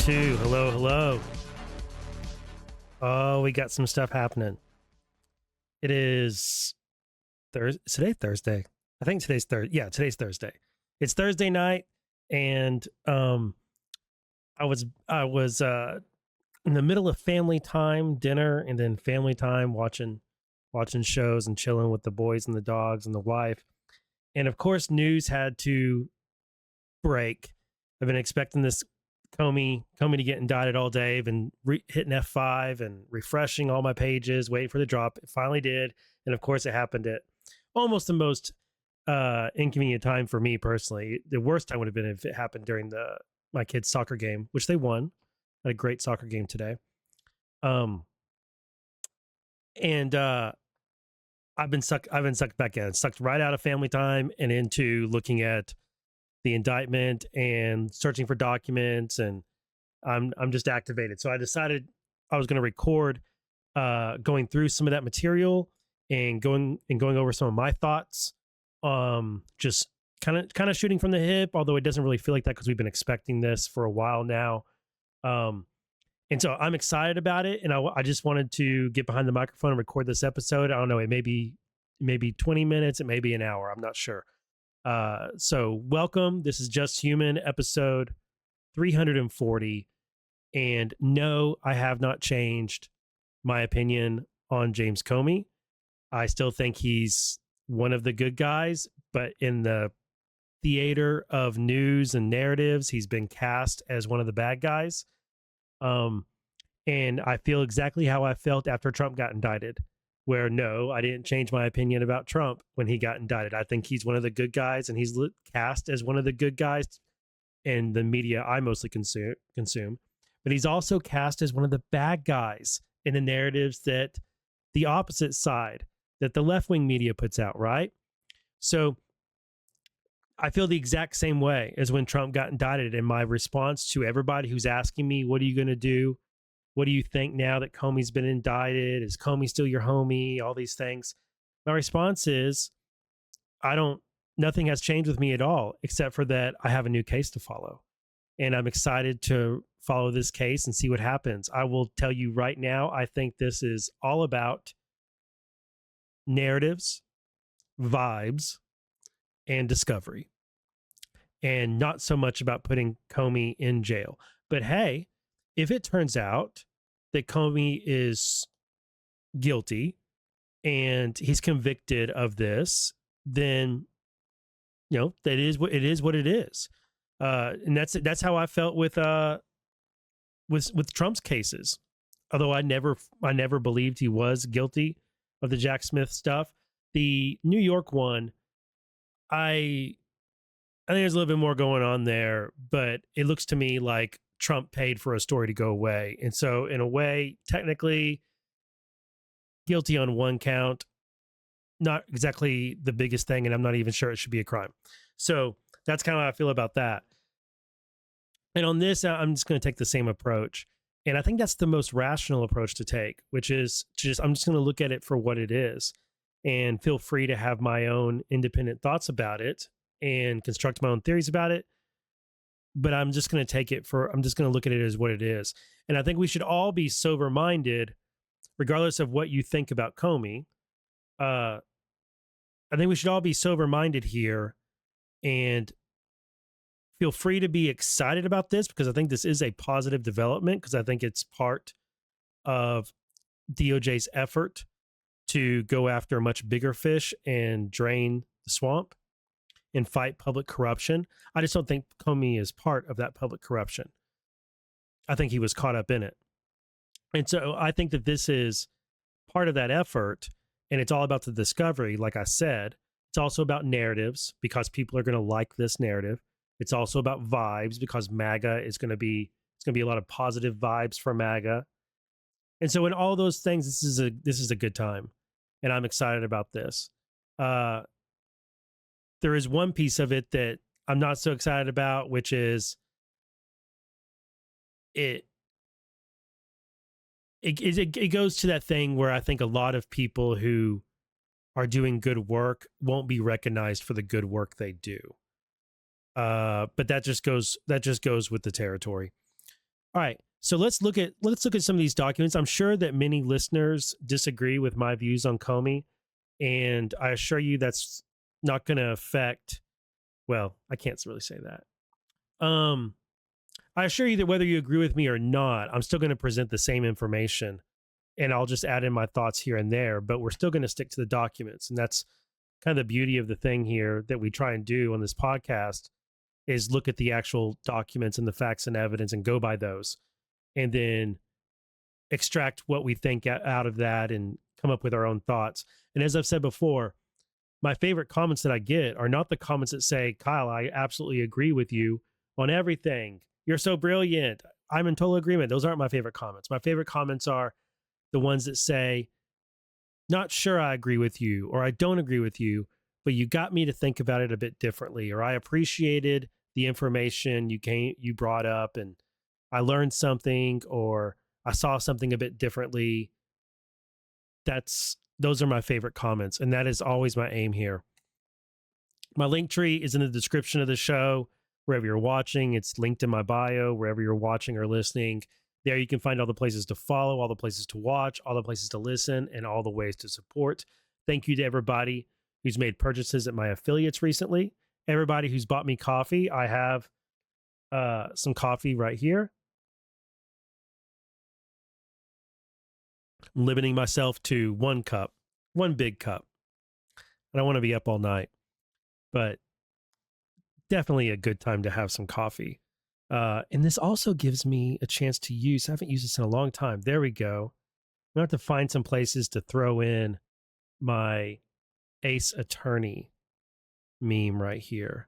2. Hello, hello. Oh, we got some stuff happening. It is Thursday. Is today Thursday? I think today's Thursday. Yeah, today's Thursday. It's Thursday night, and I was in the middle of family time dinner, and then family time watching shows and chilling with the boys and the dogs and the wife. And of course, news had to break. I've been expecting this Comey to get indicted all day. I've been hitting F5 and refreshing all my pages, waiting for the drop. It finally did. And of course, it happened at almost the most inconvenient time for me personally. The worst time would have been if it happened during my kids' soccer game, which they won. Had a great soccer game today. And I've been sucked back in, sucked right out of family time and into looking at the indictment and searching for documents, and I'm just activated. So I decided I was going to record going through some of that material and going over some of my thoughts. Just kind of shooting from the hip, although it doesn't really feel like that because we've been expecting this for a while now. And so I'm excited about it, and I just wanted to get behind the microphone and record this episode. I don't know, it may be 20 minutes, it may be an hour, I'm not sure. So welcome. This is Just Human, episode 340. And no, I have not changed my opinion on James Comey. I still think he's one of the good guys, but in the theater of news and narratives, he's been cast as one of the bad guys. And I feel exactly how I felt after Trump got indicted, where no, I didn't change my opinion about Trump when he got indicted. I think he's one of the good guys, and he's cast as one of the good guys in the media I mostly consume. But he's also cast as one of the bad guys in the narratives that the opposite side, that the left-wing media puts out, right? So I feel the exact same way as when Trump got indicted. And my response to everybody who's asking me, what are you going to do? What do you think now that Comey's been indicted? Is Comey still your homie? All these things. My response is, nothing has changed with me at all, except for that I have a new case to follow. And I'm excited to follow this case and see what happens. I will tell you right now, I think this is all about narratives, vibes, and discovery, and not so much about putting Comey in jail. But hey, if it turns out that Comey is guilty and he's convicted of this, then that is what it is. What it is, and that's how I felt with Trump's cases. Although I never believed he was guilty of the Jack Smith stuff. The New York one, I think there's a little bit more going on there, but it looks to me like Trump paid for a story to go away. And so in a way, technically guilty on one count, not exactly the biggest thing. And I'm not even sure it should be a crime. So that's kind of how I feel about that. And on this, I'm just going to take the same approach. And I think that's the most rational approach to take, which is I'm just going to look at it for what it is and feel free to have my own independent thoughts about it and construct my own theories about it. But I'm just going to look at it as what it is. And I think we should all be sober-minded, regardless of what you think about Comey. I think we should all be sober-minded here and feel free to be excited about this, because I think this is a positive development, because I think it's part of DOJ's effort to go after a much bigger fish and drain the swamp and fight public corruption. I just don't think Comey is part of that public corruption. I think he was caught up in it. And so I think that this is part of that effort, and it's all about the discovery. Like I said, it's also about narratives, because people are going to like this narrative. It's also about vibes, because MAGA it's going to be a lot of positive vibes for MAGA. And so in all those things, this is a good time, and I'm excited about this. There is one piece of it that I'm not so excited about, which is it goes to that thing where I think a lot of people who are doing good work won't be recognized for the good work they do. But that just goes with the territory. All right. So let's look at some of these documents. I'm sure that many listeners disagree with my views on Comey, and I assure you that's not going to affect. Well, I can't really say that. I assure you that whether you agree with me or not, I'm still going to present the same information, and I'll just add in my thoughts here and there. But we're still going to stick to the documents, and that's kind of the beauty of the thing here that we try and do on this podcast is look at the actual documents and the facts and evidence and go by those, and then extract what we think out of that and come up with our own thoughts. And as I've said before, my favorite comments that I get are not the comments that say, Kyle, I absolutely agree with you on everything. You're so brilliant. I'm in total agreement. Those aren't my favorite comments. My favorite comments are the ones that say, not sure I agree with you, or I don't agree with you, but you got me to think about it a bit differently, or I appreciated the information you brought up and I learned something, or I saw something a bit differently. Those are my favorite comments, and that is always my aim here. My link tree is in the description of the show. Wherever you're watching, it's linked in my bio, wherever you're watching or listening. There you can find all the places to follow, all the places to watch, all the places to listen, and all the ways to support. Thank you to everybody who's made purchases at my affiliates recently. Everybody who's bought me coffee. I have some coffee right here. I'm limiting myself to one cup, one big cup. I don't want to be up all night, but definitely a good time to have some coffee. And this also gives me a chance to use, I haven't used this in a long time. There we go. I'm going to have to find some places to throw in my Ace Attorney meme right here.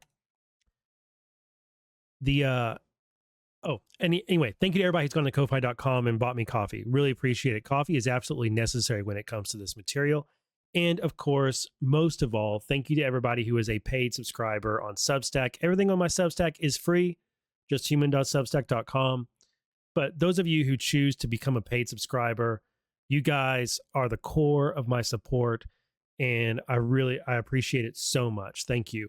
Anyway, thank you to everybody who's gone to Ko-Fi.com and bought me coffee. Really appreciate it. Coffee is absolutely necessary when it comes to this material. And of course, most of all, thank you to everybody who is a paid subscriber on Substack. Everything on my Substack is free, just human.substack.com. But those of you who choose to become a paid subscriber, you guys are the core of my support. And I appreciate it so much. Thank you.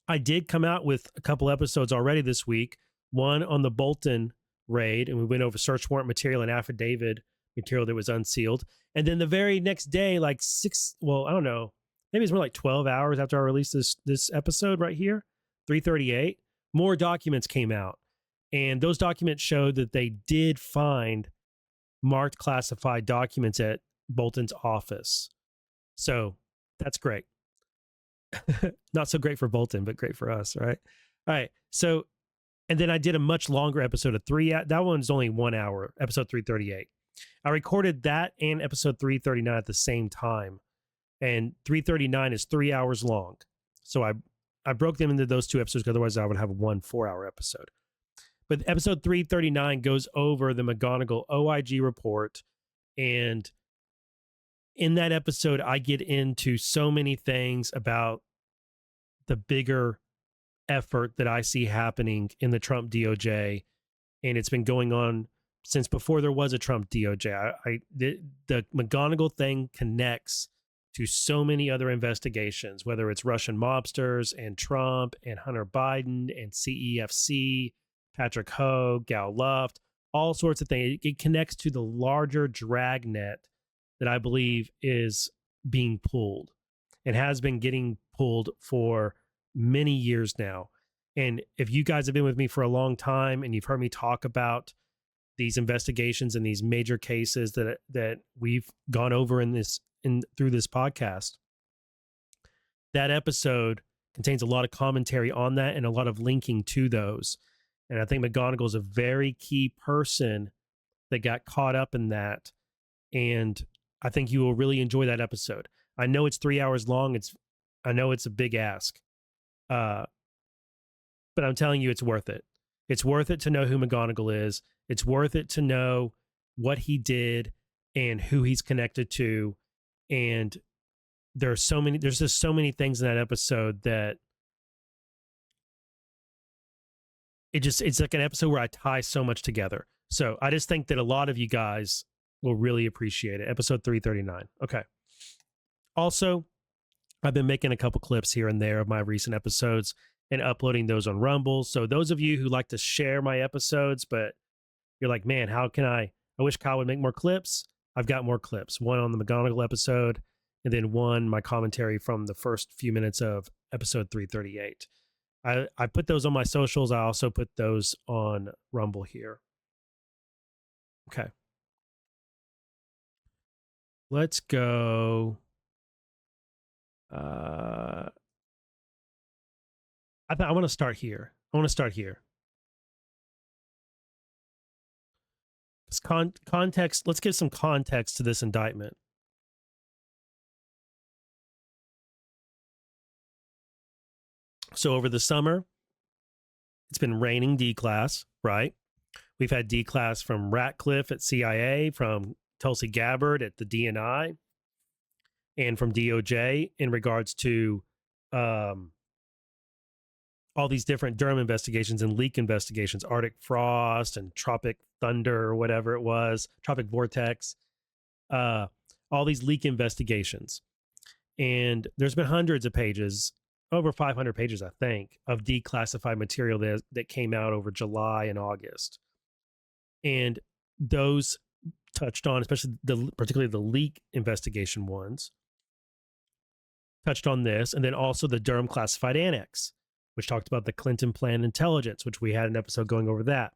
I did come out with a couple episodes already this week. One on the Bolton raid, and we went over search warrant material and affidavit material that was unsealed. And then the very next day, like I don't know, maybe it's more like 12 hours after I released this episode right here, 3:38, more documents came out. And those documents showed that they did find marked classified documents at Bolton's office. So that's great. Not so great for Bolton, but great for us, right? All right. So, and then I did a much longer episode of that one's only 1 hour, episode 338. I recorded that and episode 339 at the same time. And 339 is 3 hours long. So I broke them into those two episodes, because otherwise I would have one 4-hour episode. But episode 339 goes over the McGonigal OIG report. And in that episode, I get into so many things about the bigger effort that I see happening in the Trump DOJ. And it's been going on since before there was a Trump DOJ. The McGonigal thing connects to so many other investigations, whether it's Russian mobsters and Trump and Hunter Biden and CEFC, Patrick Ho, Gal Luft, all sorts of things. It connects to the larger dragnet that I believe is being pulled and has been getting pulled for many years now. And if you guys have been with me for a long time and you've heard me talk about these investigations and these major cases that we've gone over through this podcast, that episode contains a lot of commentary on that and a lot of linking to those. And I think McGonigal is a very key person that got caught up in that. And I think you will really enjoy that episode. I know it's 3 hours long. I know it's a big ask. But I'm telling you, it's worth it. It's worth it to know who McGonigal is. It's worth it to know what he did and who he's connected to. And there's just so many things in that episode that it's like an episode where I tie so much together. So I just think that a lot of you guys will really appreciate it. Episode 339. Okay. Also, I've been making a couple clips here and there of my recent episodes and uploading those on Rumble. So those of you who like to share my episodes, but you're like, man, how can I wish Kyle would make more clips. I've got more clips. One on the McGonagall episode, and then one, my commentary from the first few minutes of episode 338. I put those on my socials. I also put those on Rumble here. Okay. Let's go. I want to start here. Context. Let's give some context to this indictment. So over the summer, it's been raining D-class, right? We've had D-class from Ratcliffe at CIA, from Tulsi Gabbard at the DNI, and from DOJ in regards to all these different Durham investigations and leak investigations, Arctic Frost and Tropic Thunder or whatever it was, Tropic Vortex, all these leak investigations. And there's been hundreds of pages, over 500 pages, I think, of declassified material that came out over July and August. And those touched on, especially particularly the leak investigation ones, touched on this. And then also the Durham Classified Annex, which talked about the Clinton Plan intelligence, which we had an episode going over that.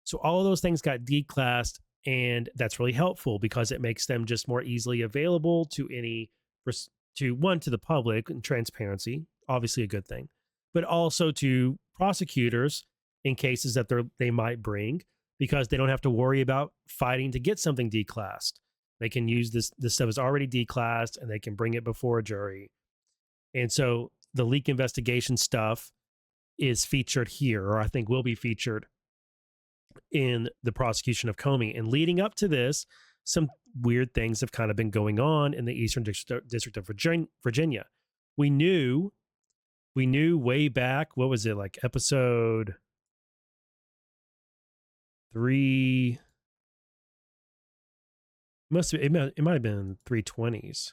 So all of those things got declassed, and that's really helpful because it makes them just more easily available to to the public, and transparency, obviously a good thing, but also to prosecutors in cases that they might bring, because they don't have to worry about fighting to get something declassed. They can use this stuff is already declassed, and they can bring it before a jury. And so the leak investigation stuff is featured here, or I think will be featured in the prosecution of Comey. And leading up to this, some weird things have kind of been going on in the Eastern District of Virginia. We knew way back, what was it, like episode 3? It might have been 320s.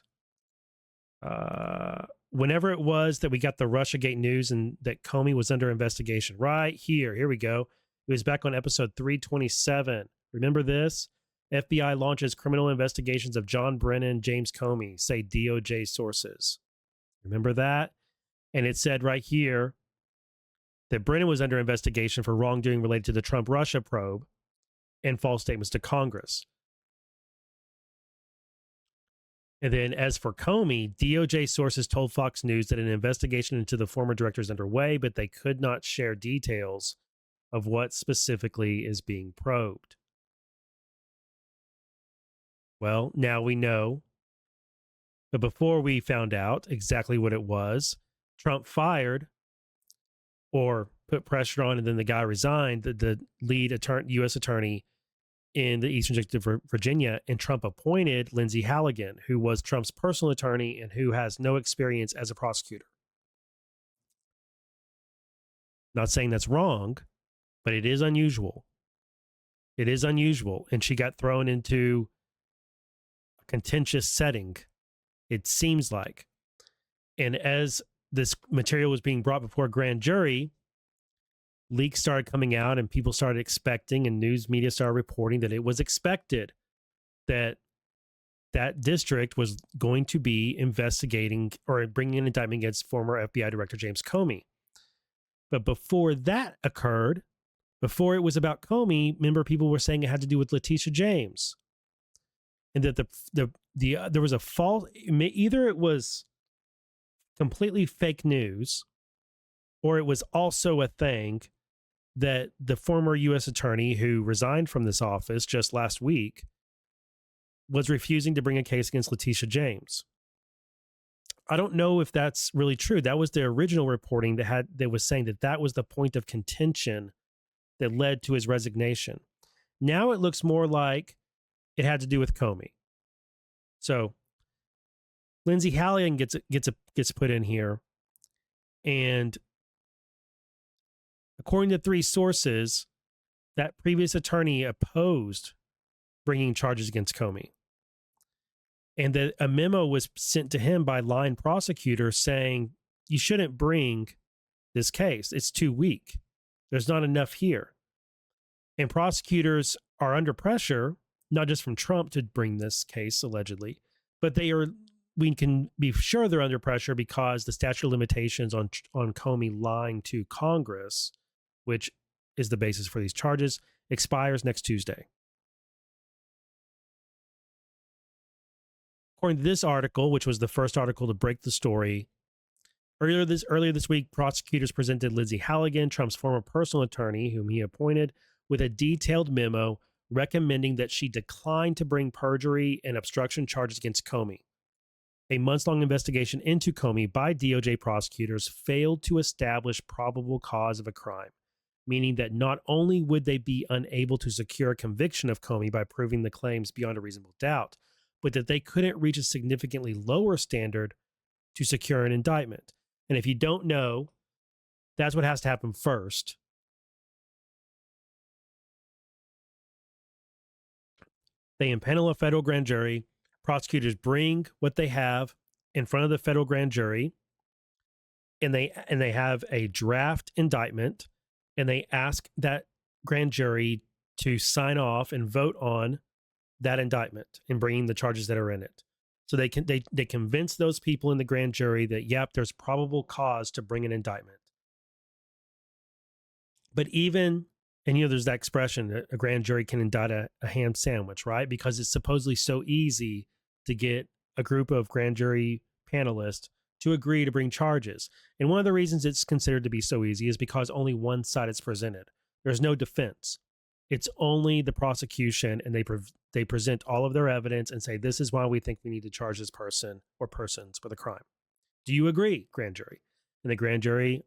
Whenever it was that we got the Russiagate news and that Comey was under investigation, right here we go. It was back on episode 327. Remember this? FBI launches criminal investigations of John Brennan, James Comey, say DOJ sources. Remember that? And it said right here that Brennan was under investigation for wrongdoing related to the Trump-Russia probe and false statements to Congress. And then as for Comey, DOJ sources told Fox News that an investigation into the former director is underway, but they could not share details of what specifically is being probed. Well, now we know. But before we found out exactly what it was, Trump fired or put pressure on, and then the guy resigned, the lead U.S. attorney in the Eastern District of Virginia, and Trump appointed Lindsay Halligan, who was Trump's personal attorney and who has no experience as a prosecutor. Not saying that's wrong, but it is unusual. It is unusual. And she got thrown into a contentious setting, it seems like. And as this material was being brought before a grand jury, leaks started coming out, and people started expecting, and news media started reporting that it was expected that that district was going to be investigating or bringing an indictment against former FBI Director James Comey. But before that occurred, before it was about Comey, remember, people were saying it had to do with Letitia James, and that there was a false, either it was completely fake news, or it was also a thing that the former U.S. attorney who resigned from this office just last week was refusing to bring a case against Letitia James. I don't know if that's really true. That was the original reporting that was saying that was the point of contention that led to his resignation. Now it looks more like it had to do with Comey. So Lindsay Halligan gets put in here, and according to 3 sources, that previous attorney opposed bringing charges against Comey, and that a memo was sent to him by line prosecutors saying, you shouldn't bring this case. It's too weak. There's not enough here. And prosecutors are under pressure, not just from Trump to bring this case, allegedly, but we can be sure they're under pressure because the statute of limitations on Comey lying to Congress, which is the basis for these charges, expires next Tuesday. According to this article, which was the first article to break the story, earlier this week, prosecutors presented Lindsay Halligan, Trump's former personal attorney, whom he appointed, with a detailed memo recommending that she decline to bring perjury and obstruction charges against Comey. A months-long investigation into Comey by DOJ prosecutors failed to establish probable cause of a crime, meaning that not only would they be unable to secure a conviction of Comey by proving the claims beyond a reasonable doubt, but that they couldn't reach a significantly lower standard to secure an indictment. And if you don't know, that's what has to happen first. They impanel a federal grand jury. Prosecutors bring what they have in front of the federal grand jury, and they have a draft indictment, and they ask that grand jury to sign off and vote on that indictment and bringing the charges that are in it. So they convince those people in the grand jury that, yep, there's probable cause to bring an indictment. But even, and there's that expression that a grand jury can indict a ham sandwich, right? Because it's supposedly so easy to get a group of grand jury panelists to agree to bring charges. And one of the reasons it's considered to be so easy is because only one side is presented. There's no defense. It's only the prosecution, and they present all of their evidence and say, this is why we think we need to charge this person or persons with a crime. Do you agree, grand jury? And the grand jury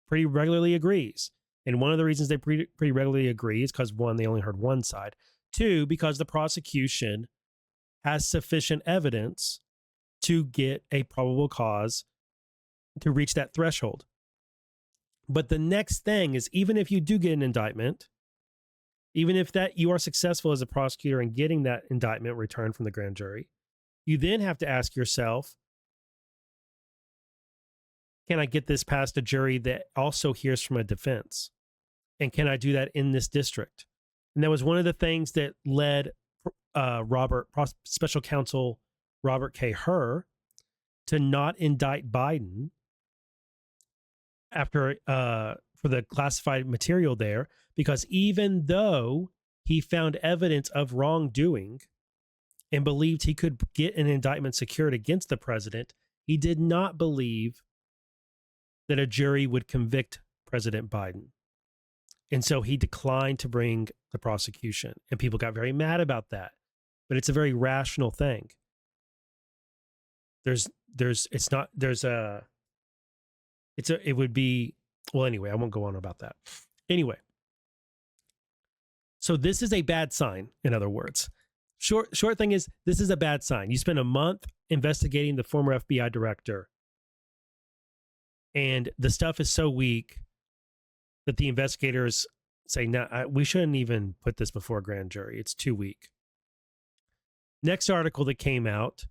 pretty regularly agrees. And one of the reasons they pretty regularly agree is because, one, they only heard one side. Two, because the prosecution has sufficient evidence to get a probable cause to reach that threshold. But the next thing is, even if you do get an indictment, even if that you are successful as a prosecutor in getting that indictment returned from the grand jury, you then have to ask yourself, can I get this past a jury that also hears from a defense? And can I do that in this district? And that was one of the things that led Special Counsel Robert K. Hur to not indict Biden after for the classified material there, because even though he found evidence of wrongdoing and believed he could get an indictment secured against the president, he did not believe that a jury would convict President Biden. And so he declined to bring the prosecution, and people got very mad about that. But it's a very rational thing. It would be, well, anyway, I won't go on about that. Anyway. So this is a bad sign, in other words. Short thing is, this is a bad sign. You spend a month investigating the former FBI director, and the stuff is so weak that the investigators say, no, we shouldn't even put this before a grand jury. It's too weak. Next article that came out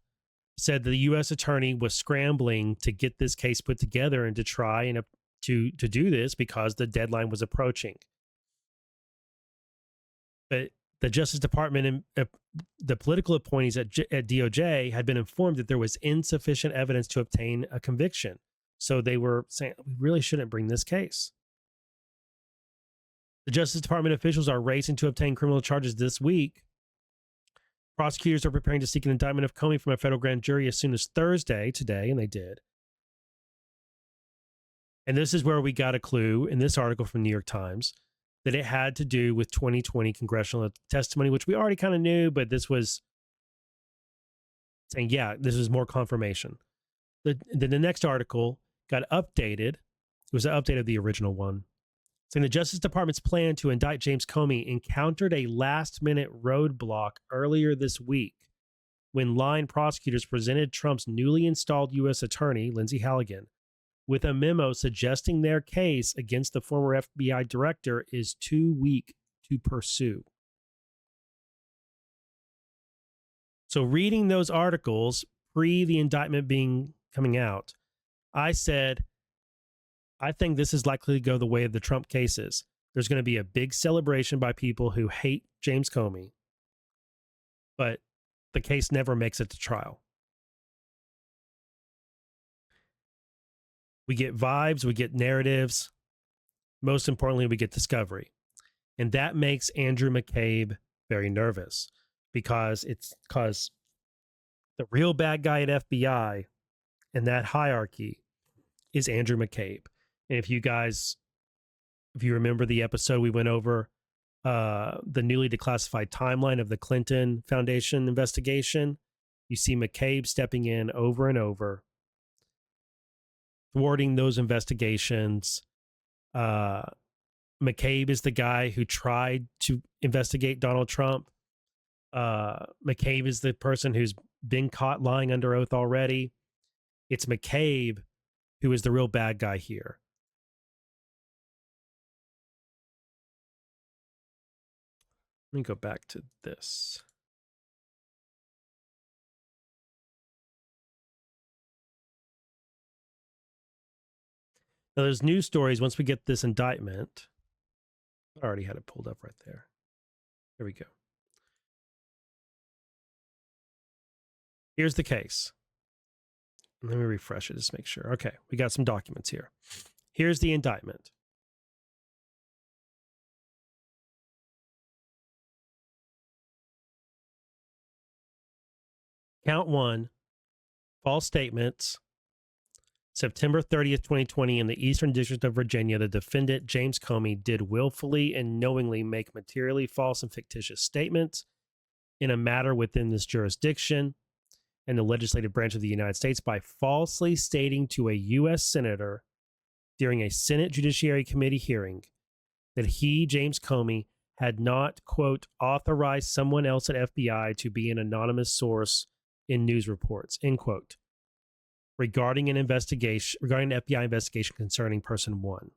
said the U.S. attorney was scrambling to get this case put together and to try and to do this because the deadline was approaching. But the Justice Department and the political appointees at DOJ had been informed that there was insufficient evidence to obtain a conviction. So they were saying, we really shouldn't bring this case. The Justice Department officials are racing to obtain criminal charges this week. Prosecutors are preparing to seek an indictment of Comey from a federal grand jury as soon as Thursday, today, and they did. And this is where we got a clue in this article from New York Times that it had to do with 2020 congressional testimony, which we already kind of knew, but this was saying, yeah, this is more confirmation. The next article got updated. It was an update of the original one, saying the Justice Department's plan to indict James Comey encountered a last-minute roadblock earlier this week when line prosecutors presented Trump's newly installed U.S. attorney, Lindsay Halligan, with a memo suggesting their case against the former FBI director is too weak to pursue. So reading those articles pre the indictment coming out, I said, I think this is likely to go the way of the Trump cases. There's going to be a big celebration by people who hate James Comey, but the case never makes it to trial. We get vibes, we get narratives. Most importantly, we get discovery. And that makes Andrew McCabe very nervous because the real bad guy at FBI in that hierarchy is Andrew McCabe. And if you remember the episode we went over, the newly declassified timeline of the Clinton Foundation investigation, you see McCabe stepping in over and over, thwarting those investigations. McCabe is the guy who tried to investigate Donald Trump. McCabe is the person who's been caught lying under oath already. It's McCabe who is the real bad guy here. Let me go back to this. Now, there's news stories once we get this indictment. I already had it pulled up right there. Here we go. Here's the case. Let me refresh it just to make sure. Okay, we got some documents here. Here's the indictment. Count 1, false statements. September 30th, 2020, in the Eastern District of Virginia, the defendant, James Comey, did willfully and knowingly make materially false and fictitious statements in a matter within this jurisdiction and the legislative branch of the United States by falsely stating to a U.S. senator during a Senate Judiciary Committee hearing that he, James Comey, had not, quote, authorized someone else at FBI to be an anonymous source in news reports, end quote, regarding an FBI investigation concerning person 1.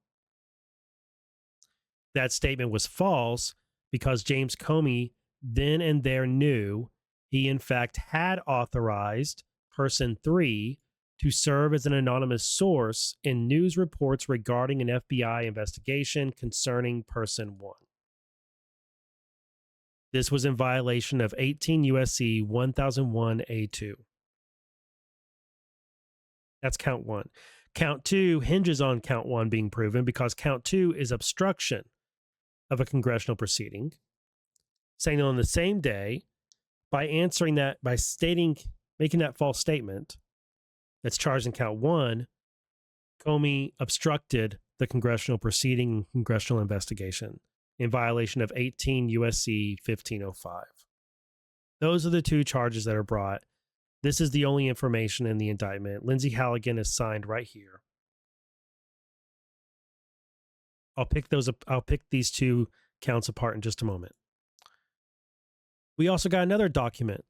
That statement was false because James Comey then and there knew he in fact had authorized person 3 to serve as an anonymous source in news reports regarding an FBI investigation concerning person 1. This was in violation of 18 U.S.C. 1001A2. That's count 1. Count 2 hinges on count 1 being proven because count 2 is obstruction of a congressional proceeding, saying on the same day, by making that false statement that's charged in count 1, Comey obstructed the congressional proceeding and congressional investigation in violation of 18 U.S.C. 1505. Those are the two charges that are brought. This is the only information in the indictment. Lindsay Halligan is signed right here. I'll pick these two counts apart in just a moment. We also got another document.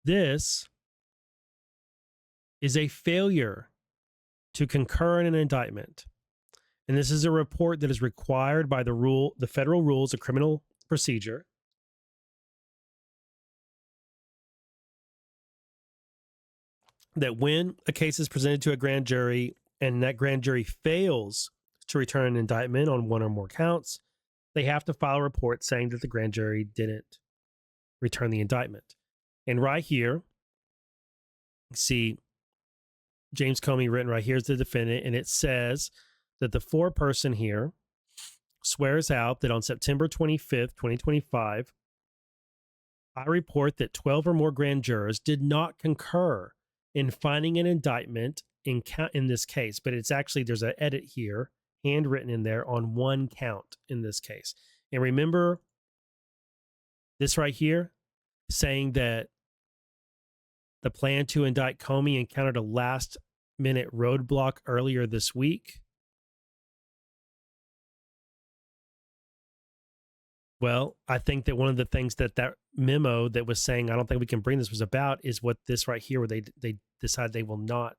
This is a failure to concur in an indictment. And this is a report that is required by the federal rules of criminal procedure. That when a case is presented to a grand jury and that grand jury fails to return an indictment on one or more counts, they have to file a report saying that the grand jury didn't return the indictment. And right here, see James Comey written right here is the defendant, and it says that the foreperson here swears out that on September 25th, 2025, I report that 12 or more grand jurors did not concur in finding an indictment in this case. But it's actually, there's an edit here, handwritten in there on one count in this case. And remember this right here, saying that the plan to indict Comey encountered a last-minute roadblock earlier this week. Well, I think that one of the things that memo that was saying, I don't think we can bring this, was about, is what this right here, where they decide they will not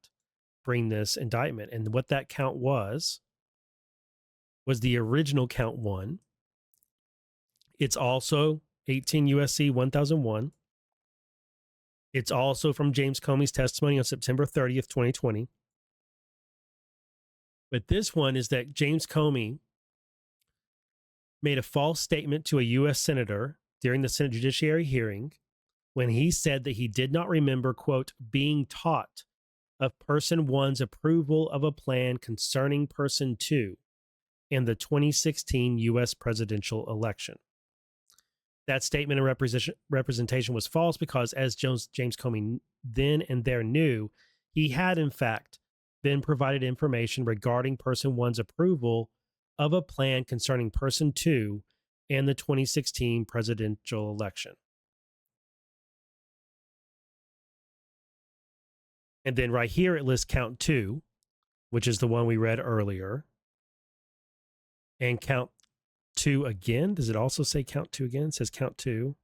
bring this indictment. And what that count was the original count 1. It's also 18 U.S.C. 1001. It's also from James Comey's testimony on September 30th, 2020. But this one is that James Comey made a false statement to a U.S. senator during the Senate Judiciary hearing when he said that he did not remember, quote, being taught of person one's approval of a plan concerning person two in the 2016 U.S. presidential election. That statement and representation was false because, as James Comey then and there knew, he had, in fact, been provided information regarding person one's approval of a plan concerning person two in the 2016 presidential election. And then right here, it lists count two, which is the one we read earlier. And count two again. Does it also say count two again? It says count two.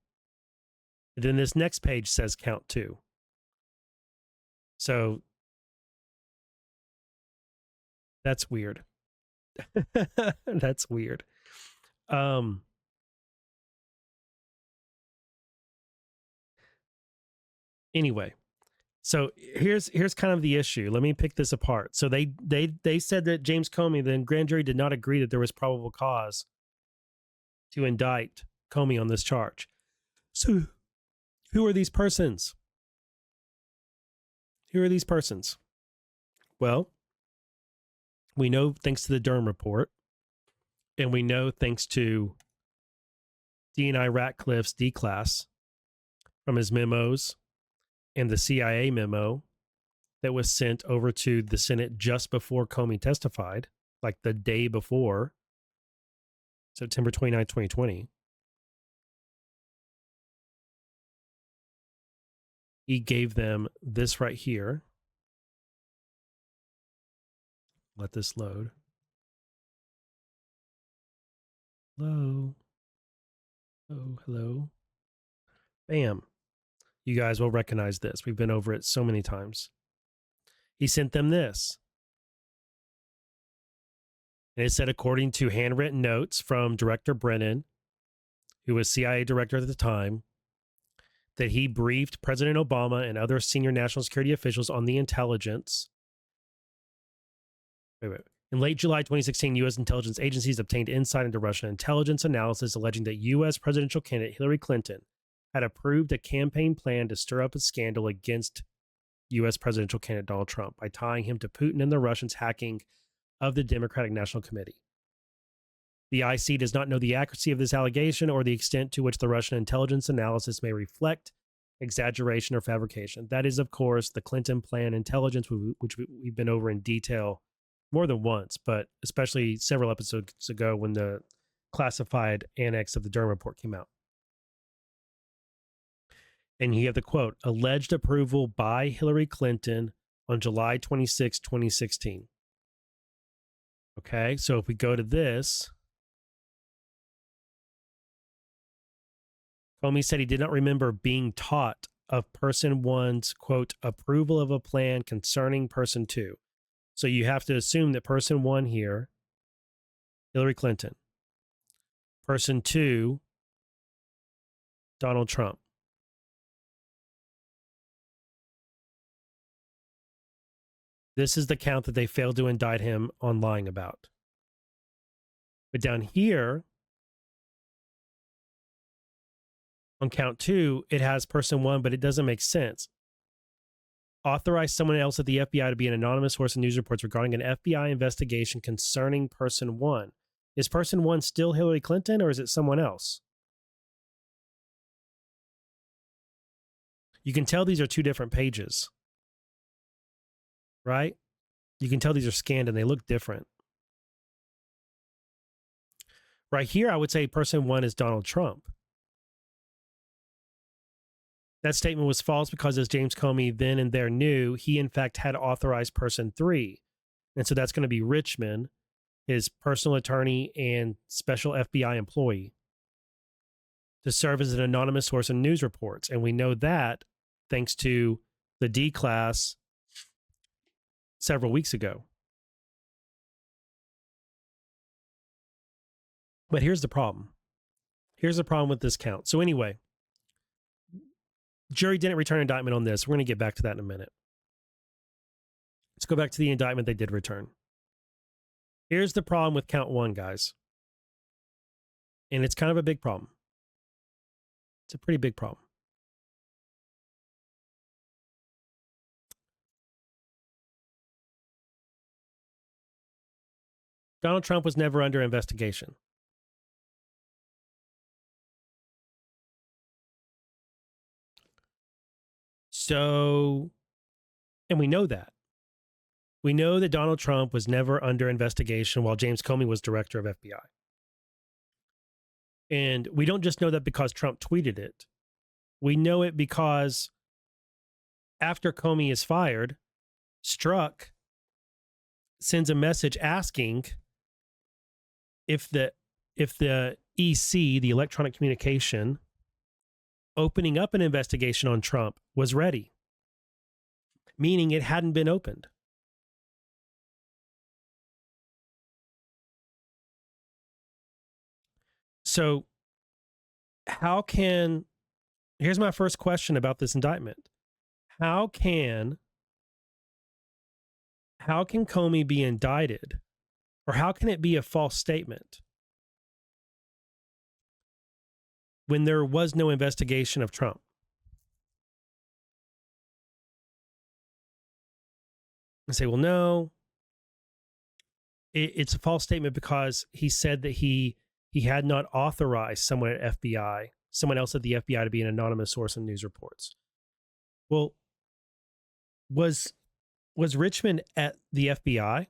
And then this next page says count two. So that's weird. That's weird. Anyway, so here's kind of the issue. Let me pick this apart. So they said that James Comey, the grand jury, did not agree that there was probable cause to indict Comey on this charge. So who are these persons? Who are these persons? Well, we know thanks to the Durham report, and we know thanks to D&I Ratcliffe's D-class from his memos and the CIA memo that was sent over to the Senate just before Comey testified, like the day before, September 29, 2020. He gave them this right here. Let this load. Hello. Oh, hello. Bam. You guys will recognize this. We've been over it so many times. He sent them this. And it said, according to handwritten notes from Director Brennan, who was CIA director at the time, that he briefed President Obama and other senior national security officials on the intelligence. In late July 2016, U.S. intelligence agencies obtained insight into Russian intelligence analysis alleging that U.S. presidential candidate Hillary Clinton had approved a campaign plan to stir up a scandal against U.S. presidential candidate Donald Trump by tying him to Putin and the Russians' hacking of the Democratic National Committee. The IC does not know the accuracy of this allegation or the extent to which the Russian intelligence analysis may reflect exaggeration or fabrication. That is, of course, the Clinton plan intelligence, which we've been over in detail more than once, but especially several episodes ago when the classified annex of the Durham report came out. And you have the quote, alleged approval by Hillary Clinton on July 26, 2016. Okay, so if we go to this, Comey said he did not remember being taught of person one's, quote, approval of a plan concerning person two. So you have to assume that person one here, Hillary Clinton. Person two, Donald Trump. This is the count that they failed to indict him on lying about. But down here, on count two, it has person one, but it doesn't make sense. Authorize someone else at the FBI to be an anonymous source in news reports regarding an FBI investigation concerning person one. Is person one still Hillary Clinton, or is it someone else? You can tell these are two different pages, right? You can tell these are scanned and they look different. Right here, I would say person one is Donald Trump. That statement was false because, as James Comey then and there knew, he in fact had authorized person three. And so that's going to be Richmond, his personal attorney and special FBI employee, to serve as an anonymous source in news reports. And we know that thanks to the D class several weeks ago. But here's the problem. Here's the problem with this count. So anyway, jury didn't return indictment on this. We're going to get back to that in a minute. Let's go back to the indictment they did return. Here's the problem with count one, guys. And it's kind of a big problem. It's a pretty big problem. Donald Trump was never under investigation. So, and we know that. We know that Donald Trump was never under investigation while James Comey was director of FBI. And we don't just know that because Trump tweeted it. We know it because after Comey is fired, Strzok sends a message asking if the EC, the electronic communication, opening up an investigation on Trump was ready, meaning it hadn't been opened. So here's my first question about this indictment. How can Comey be indicted, or how can it be a false statement when there was no investigation of Trump? And say, well, no, it's a false statement because he said that he had not authorized someone at FBI, someone else at the FBI, to be an anonymous source in news reports. Well, was Richmond at the FBI?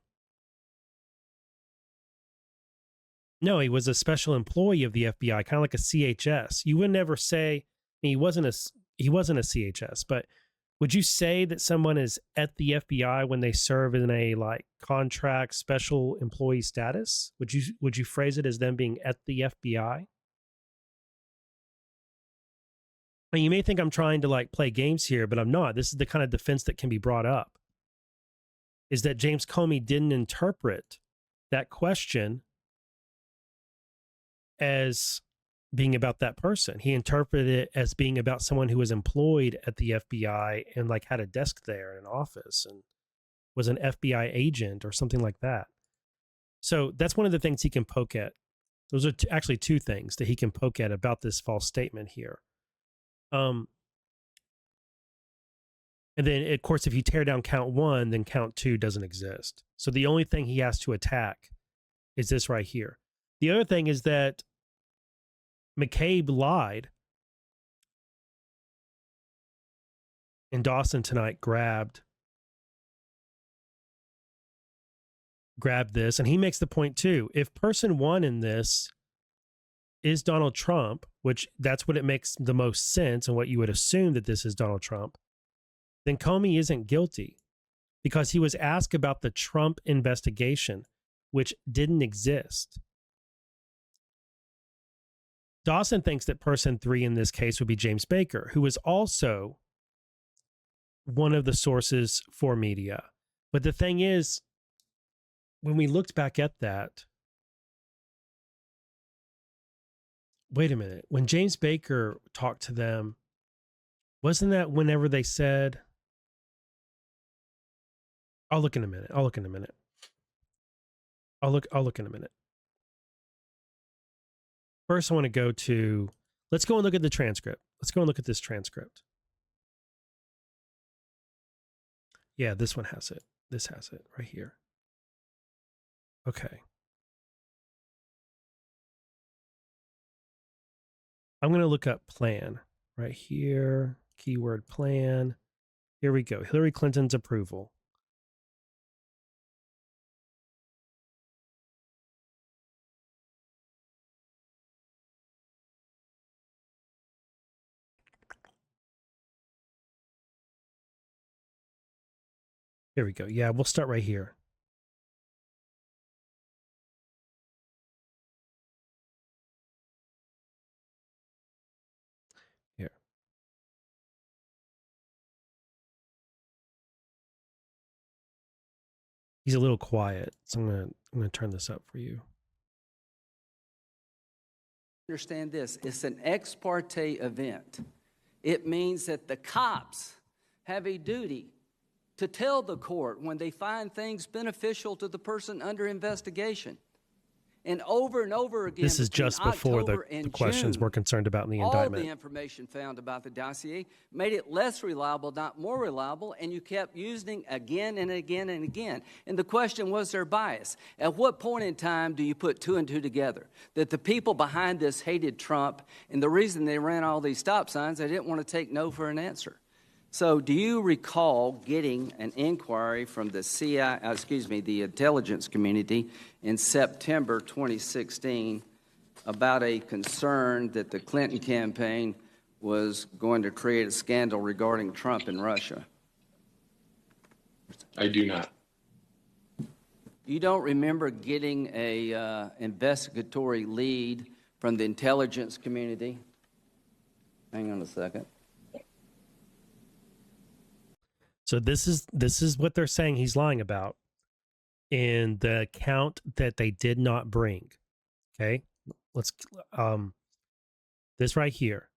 No, he was a special employee of the FBI, kind of like a CHS. You would never say he wasn't a CHS, but would you say that someone is at the FBI when they serve in a like contract special employee status? Would you phrase it as them being at the FBI? I mean, you may think I'm trying to like play games here, but I'm not. This is the kind of defense that can be brought up. Is that James Comey didn't interpret that question as being about that person. He interpreted it as being about someone who was employed at the FBI and like had a desk there in an office and was an FBI agent or something like that. So that's one of the things he can poke at. Those are actually two things that he can poke at about this false statement here. And then, of course, if you tear down count one, then count two doesn't exist. So the only thing he has to attack is this right here. The other thing is that McCabe lied. And Dawson tonight grabbed this. And he makes the point too. If person one in this is Donald Trump, which that's what it makes the most sense and what you would assume that this is Donald Trump, then Comey isn't guilty because he was asked about the Trump investigation, which didn't exist. Dawson thinks that person three in this case would be James Baker, who was also one of the sources for media. But the thing is, when we looked back at that, wait a minute, when James Baker talked to them, wasn't that whenever they said, I'll look in a minute. I'll look in a minute. First, I want to go to, let's go and look at the transcript. Let's go and look at this transcript. Yeah, this one has it. This has it right here. Okay. I'm going to look up plan right here. Keyword plan. Here we go. Hillary Clinton's approval. Here we go. Yeah, we'll start right here. Here. He's a little quiet, so I'm gonna turn this up for you. Understand this, it's an ex parte event. It means that the cops have a duty to tell the court when they find things beneficial to the person under investigation. And over again, This is between just before the October and questions June, we're concerned about in the all indictment. the information found about the dossier made it less reliable, not more reliable, and you kept using again and again and again. And the question was their bias. At what point in time do you put two and two together? That the people behind this hated Trump, and the reason they ran all these stop signs, they didn't want to take no for an answer. So do you recall getting an inquiry from the the intelligence community in September 2016 about a concern that the Clinton campaign was going to create a scandal regarding Trump and Russia? I do not. You don't remember getting a investigatory lead from the intelligence community? Hang on a second. So this is what they're saying he's lying about in the count that they did not bring. Okay, let's this right here,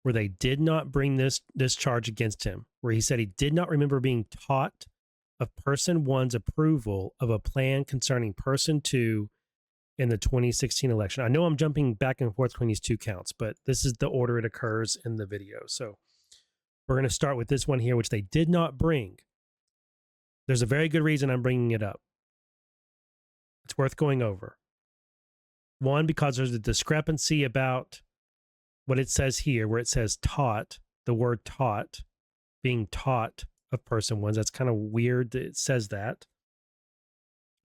where they did not bring this charge against him, where he said he did not remember being taught of person one's approval of a plan concerning person two in the 2016 election. I know I'm jumping back and forth between these two counts, but this is the order it occurs in the video. So we're going to start with this one here, which they did not bring. There's a very good reason I'm bringing it up. It's worth going over. One, because there's a discrepancy about what it says here, where it says taught, the word taught, being taught of person ones. That's kind of weird that it says that.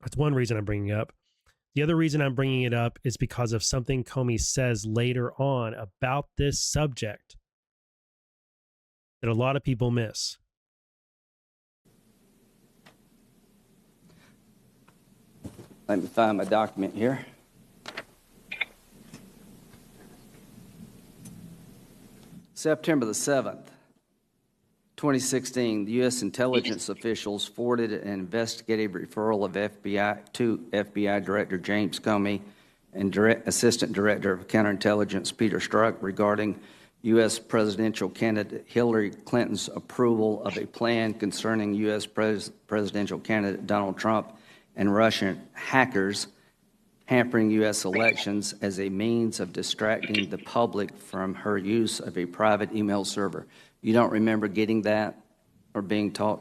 That's one reason I'm bringing it up. The other reason I'm bringing it up is because of something Comey says later on about this subject that a lot of people miss. Let me find my document here. September the 7th, 2016, the U.S. intelligence officials forwarded an investigative referral of FBI Director James Comey and Assistant Director of Counterintelligence Peter Strzok regarding U.S. presidential candidate Hillary Clinton's approval of a plan concerning U.S. presidential candidate Donald Trump and Russian hackers hampering U.S. elections as a means of distracting the public from her use of a private email server. You don't remember getting that or being taught?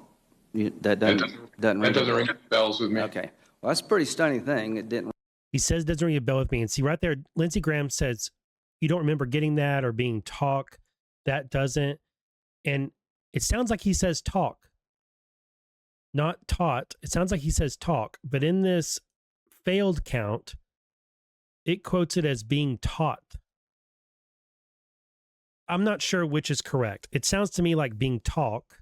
That doesn't ring bells with me. Okay. Well, that's a pretty stunning thing. It didn't. He says, doesn't ring a bell with me. And see right there, Lindsey Graham says, you don't remember getting that or being taught. That doesn't. And it sounds like he says talk, not taught. It sounds like he says talk. But in this failed count, it quotes it as being taught. I'm not sure which is correct. It sounds to me like being talk.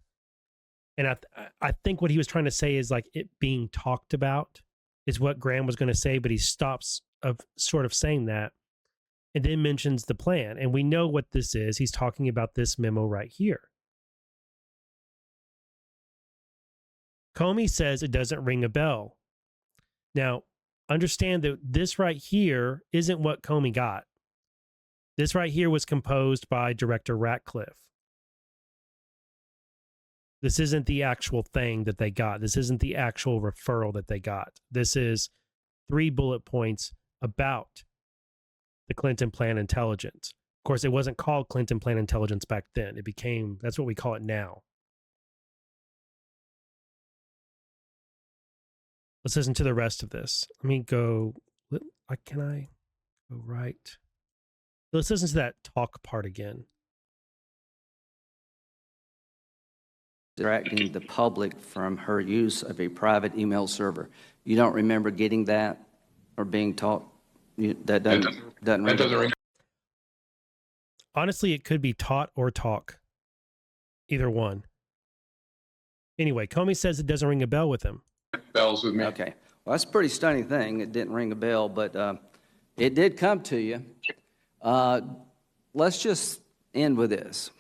And I think what he was trying to say is like it being talked about is what Graham was going to say, but he stops of sort of saying that and then mentions the plan. And we know what this is. He's talking about this memo right here. Comey says it doesn't ring a bell. Now, understand that this right here isn't what Comey got. This right here was composed by Director Ratcliffe. This isn't the actual thing that they got. This isn't the actual referral that they got. This is 3 bullet points about the Clinton Plan Intelligence. Of course, it wasn't called Clinton Plan Intelligence back then. It became, that's what we call it now. Let's listen to the rest of this. Let me go, can I go right? Let's listen to that talk part again. Distracting the public from her use of a private email server. You don't remember getting that or being taught? That doesn't ring. Honestly, it could be taught or talk. Either one. Anyway, Comey says it doesn't ring a bell with him. Bells with me. Okay. Well, that's a pretty stunning thing. It didn't ring a bell, but it did come to you. Let's just end with this.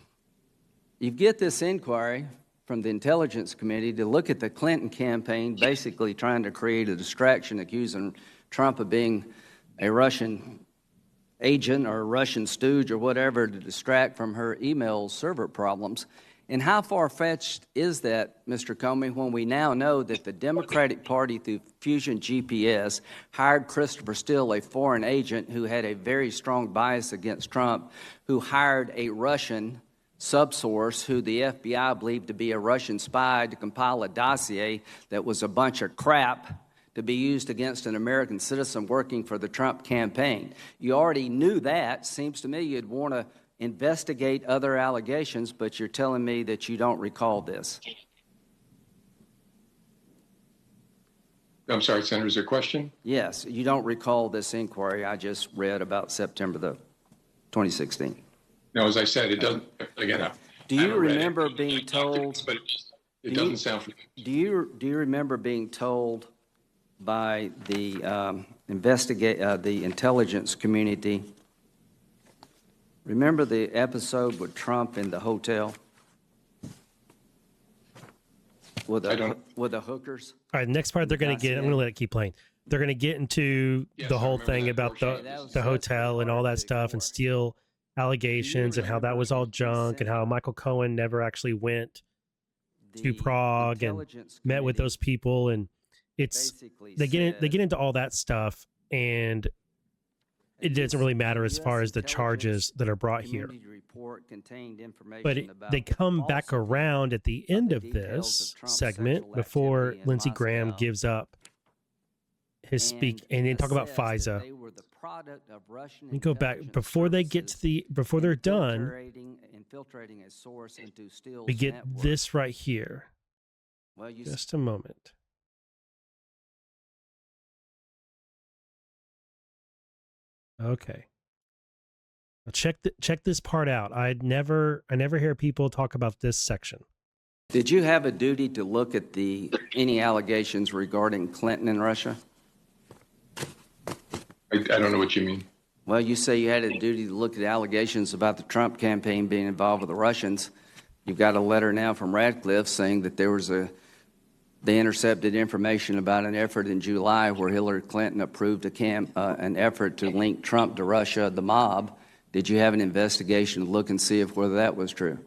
You get this inquiry from the Intelligence Committee to look at the Clinton campaign, basically trying to create a distraction, accusing Trump of being a Russian agent or a Russian stooge or whatever to distract from her email server problems. And how far-fetched is that, Mr. Comey, when we now know that the Democratic Party, through Fusion GPS, hired Christopher Steele, a foreign agent who had a very strong bias against Trump, who hired a Russian subsource who the FBI believed to be a Russian spy to compile a dossier that was a bunch of crap to be used against an American citizen working for the Trump campaign. You already knew that. Seems to me you'd want to investigate other allegations, but you're telling me that you don't recall this. I'm sorry, Senator, is there a question? Yes, you don't recall this inquiry I just read about September the 2016. No, as I said, it doesn't, again, Do you remember being told, but it doesn't sound familiar. do you remember being told by the the intelligence community? Remember the episode with Trump in the hotel with the hookers? All right, the next part they're going to get, I'm going to let it keep playing. They're going to get into Yes, the I whole remember thing that about portion. the hotel and all that stuff and Steele allegations and how that was all junk and how Michael Cohen never actually went to Prague and met with those people. And it's, they get into all that stuff, and it doesn't really matter as far as the charges that are brought here. But they come back around at the end of this segment before Lindsey Graham gives up his speak and then talk about FISA. Let me go back before they get to before they're done. We get this right here. Just a moment. Okay. Now check this part out. I never hear people talk about this section. Did you have a duty to look at any allegations regarding Clinton and Russia? I don't know what you mean. Well, you say you had a duty to look at allegations about the Trump campaign being involved with the Russians. You've got a letter now from Radcliffe saying that they intercepted information about an effort in July where Hillary Clinton approved an effort to link Trump to Russia, the mob. Did you have an investigation to look and see whether that was true?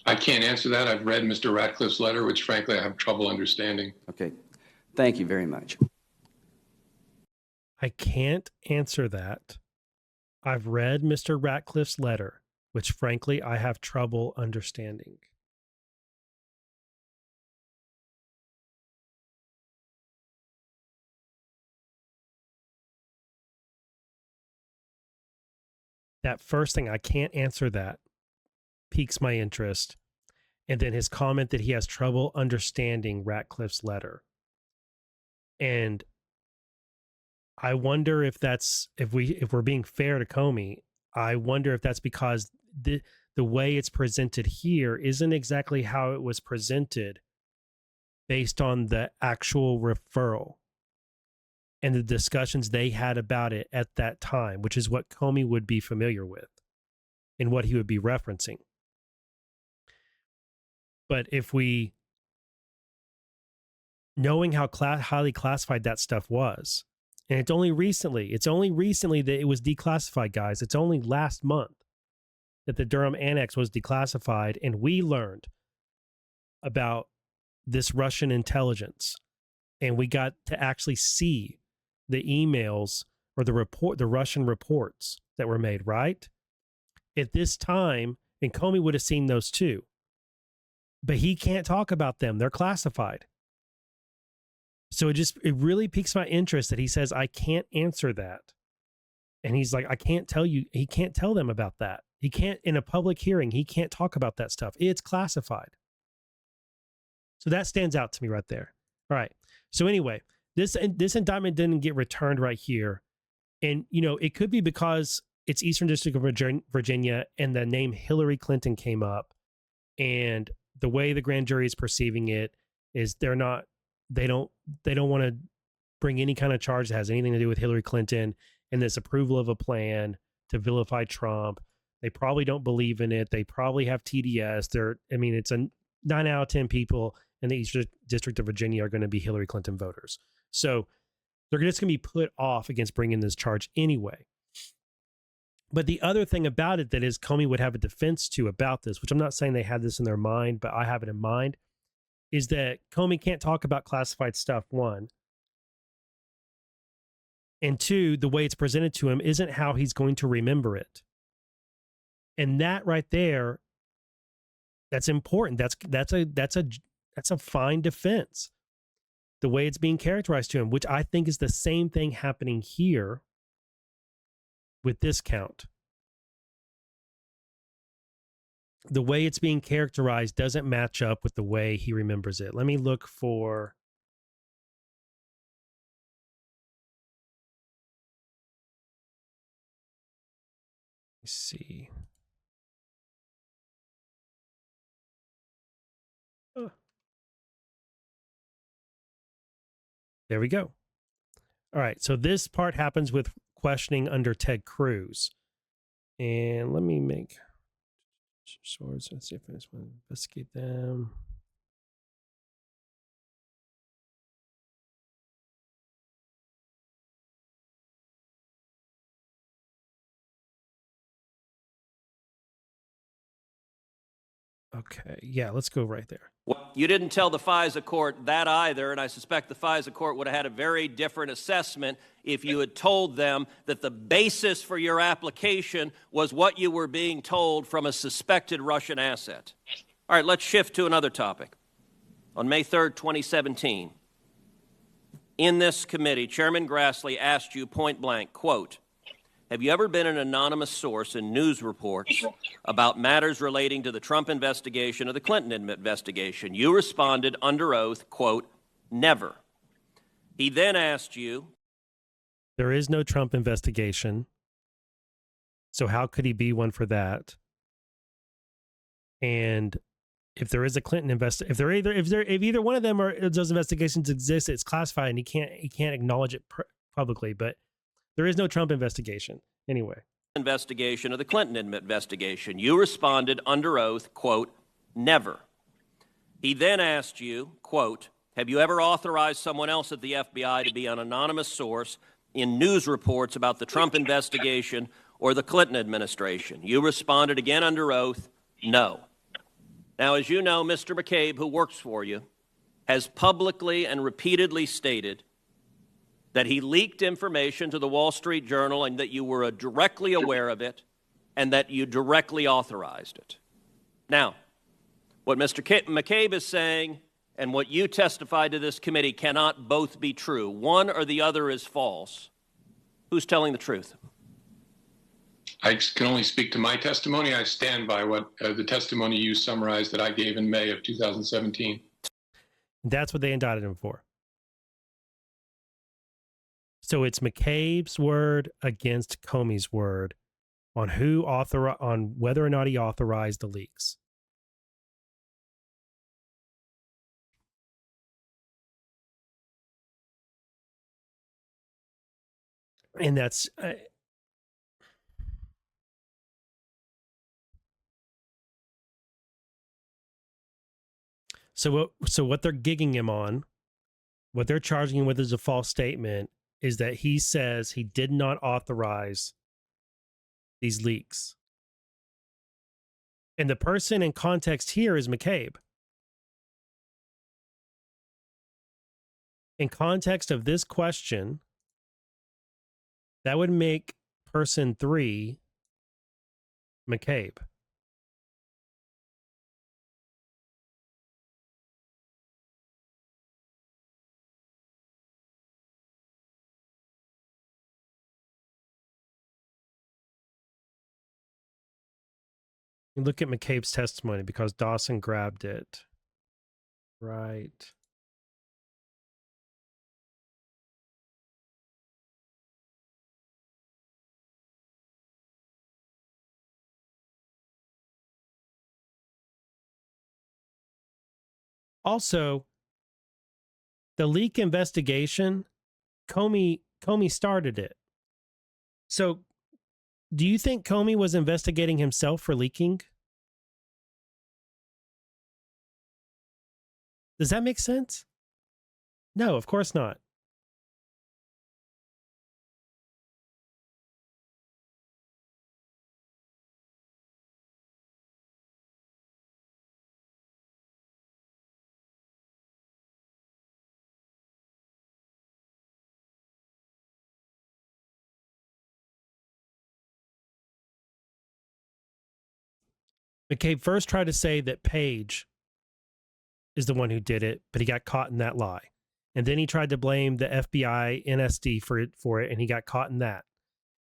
I can't answer that. I've read Mr. Radcliffe's letter, which frankly I have trouble understanding. Okay. Thank you very much. I can't answer that. I've read Mr. Ratcliffe's letter, which frankly I have trouble understanding. That first thing, I can't answer that, piques my interest. And then his comment that he has trouble understanding Ratcliffe's letter. And I wonder if that's, if we're being fair to Comey, I wonder if that's because the way it's presented here isn't exactly how it was presented based on the actual referral and the discussions they had about it at that time, which is what Comey would be familiar with and what he would be referencing. But if we, knowing how highly classified that stuff was, and it's only recently that it was declassified, guys. It's only last month that the Durham Annex was declassified, and we learned about this Russian intelligence, and we got to actually see the emails or the Russian reports that were made, right? At this time, and Comey would have seen those too, but he can't talk about them. They're classified. So it really piques my interest that he says, I can't answer that. And he's like, I can't tell you, he can't tell them about that. He can't, in a public hearing, he can't talk about that stuff. It's classified. So that stands out to me right there. All right. So anyway, this indictment didn't get returned right here. And, you know, it could be because it's Eastern District of Virginia and the name Hillary Clinton came up. And the way the grand jury is perceiving it is they don't want to bring any kind of charge that has anything to do with Hillary Clinton and this approval of a plan to vilify Trump. They probably don't believe in it. They probably have TDS. It's a 9 out of 10 people in the Eastern District of Virginia are going to be Hillary Clinton voters. So they're just going to be put off against bringing this charge anyway. But the other thing about it that is Comey would have a defense to about this, which I'm not saying they had this in their mind, but I have it in mind, is that Comey can't talk about classified stuff, one. And two, the way it's presented to him isn't how he's going to remember it. And that right there, that's important. That's a fine defense. The way it's being characterized to him, which I think is the same thing happening here with this count. The way it's being characterized doesn't match up with the way he remembers it. Let me look for. Let's see. There we go. All right. So this part happens with questioning under Ted Cruz. And let me make swords. Let's see if I just want to investigate them. Okay. Yeah, let's go right there. Well, you didn't tell the FISA court that either, and I suspect the FISA court would have had a very different assessment if you had told them that the basis for your application was what you were being told from a suspected Russian asset. All right, let's shift to another topic. On May 3rd, 2017, in this committee, Chairman Grassley asked you point blank, quote, have you ever been an anonymous source in news reports about matters relating to the Trump investigation or the Clinton investigation? You responded under oath, quote, never. He then asked you. There is no Trump investigation. So how could he be one for that? And if there is a Clinton if either one of them or those investigations exist, it's classified and he can't acknowledge it publicly, but there is no Trump investigation anyway. Investigation of the Clinton investigation. You responded under oath, quote, never. He then asked you, quote, have you ever authorized someone else at the FBI to be an anonymous source in news reports about the Trump investigation or the Clinton administration? You responded again under oath, no. Now, as you know, Mr. McCabe, who works for you, has publicly and repeatedly stated that he leaked information to the Wall Street Journal and that you were directly aware of it and that you directly authorized it. Now, what Mr. McCabe is saying and what you testified to this committee cannot both be true. One or the other is false. Who's telling the truth? I can only speak to my testimony. I stand by what the testimony you summarized that I gave in May of 2017. That's what they indicted him for. So it's McCabe's word against Comey's word on on whether or not he authorized the leaks. And that's so what they're gigging him on, what they're charging him with is a false statement, is that he says he did not authorize these leaks. And the person in context here is McCabe. In context of this question, that would make person 3 McCabe. You look at McCabe's testimony because Dawson grabbed it. Right. Also, the leak investigation, Comey started it. So, do you think Comey was investigating himself for leaking? Does that make sense? No, of course not. McCabe first tried to say that Page is the one who did it, but he got caught in that lie. And then he tried to blame the FBI NSD for it, and he got caught in that.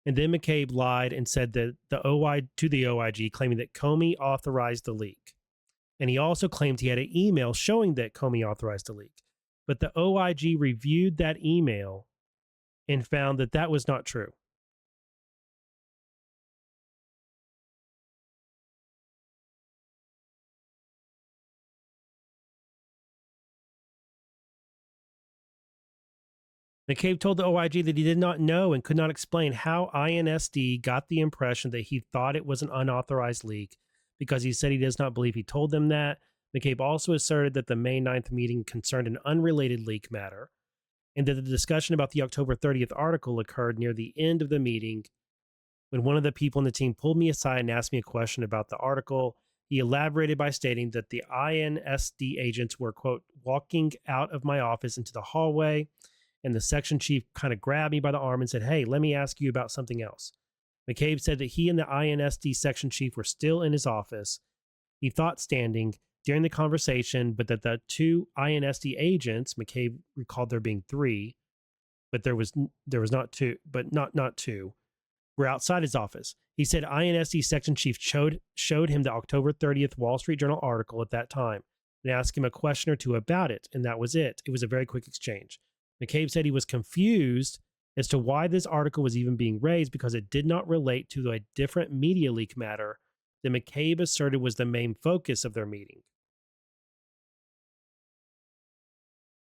And then McCabe lied and said that the OIG, claiming that Comey authorized the leak. And he also claimed he had an email showing that Comey authorized the leak. But the OIG reviewed that email and found that that was not true. McCabe told the OIG that he did not know and could not explain how INSD got the impression that he thought it was an unauthorized leak because he said he does not believe he told them that. McCabe also asserted that the May 9th meeting concerned an unrelated leak matter and that the discussion about the October 30th article occurred near the end of the meeting when one of the people in the team pulled me aside and asked me a question about the article. He elaborated by stating that the INSD agents were, quote, walking out of my office into the hallway, and the section chief kind of grabbed me by the arm and said, "Hey, let me ask you about something else." McCabe said that he and the INSD section chief were still in his office. He thought standing during the conversation, but that the two INSD agents, McCabe recalled there being three, but there was not two, but not two, were outside his office. He said INSD section chief showed him the October 30th Wall Street Journal article at that time and asked him a question or two about it, and that was it. It was a very quick exchange. McCabe said he was confused as to why this article was even being raised because it did not relate to a different media leak matter that McCabe asserted was the main focus of their meeting.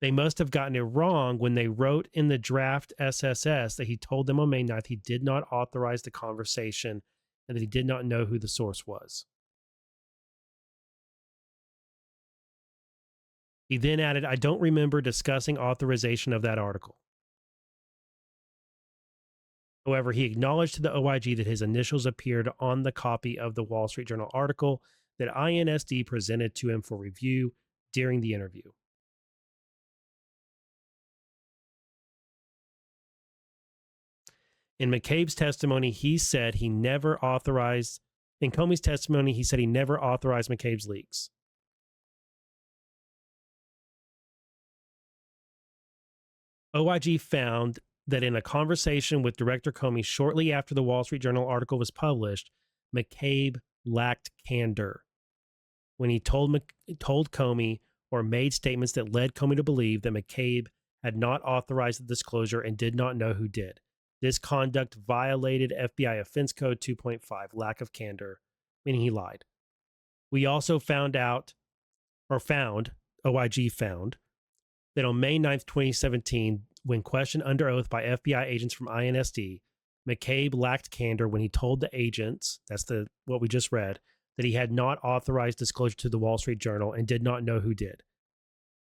They must have gotten it wrong when they wrote in the draft SSS that he told them on May 9th he did not authorize the conversation and that he did not know who the source was. He then added, "I don't remember discussing authorization of that article." However, he acknowledged to the OIG that his initials appeared on the copy of the Wall Street Journal article that INSD presented to him for review during the interview. In McCabe's testimony, he said he never authorized, in Comey's testimony, he said he never authorized McCabe's leaks. OIG found that in a conversation with Director Comey shortly after the Wall Street Journal article was published, McCabe lacked candor when he told Comey or made statements that led Comey to believe that McCabe had not authorized the disclosure and did not know who did. This conduct violated FBI Offense Code 2.5, lack of candor, meaning he lied. We also OIG found, that on May 9th, 2017, when questioned under oath by FBI agents from INSD, McCabe lacked candor when he told the agents, that's what we just read, that he had not authorized disclosure to the Wall Street Journal and did not know who did.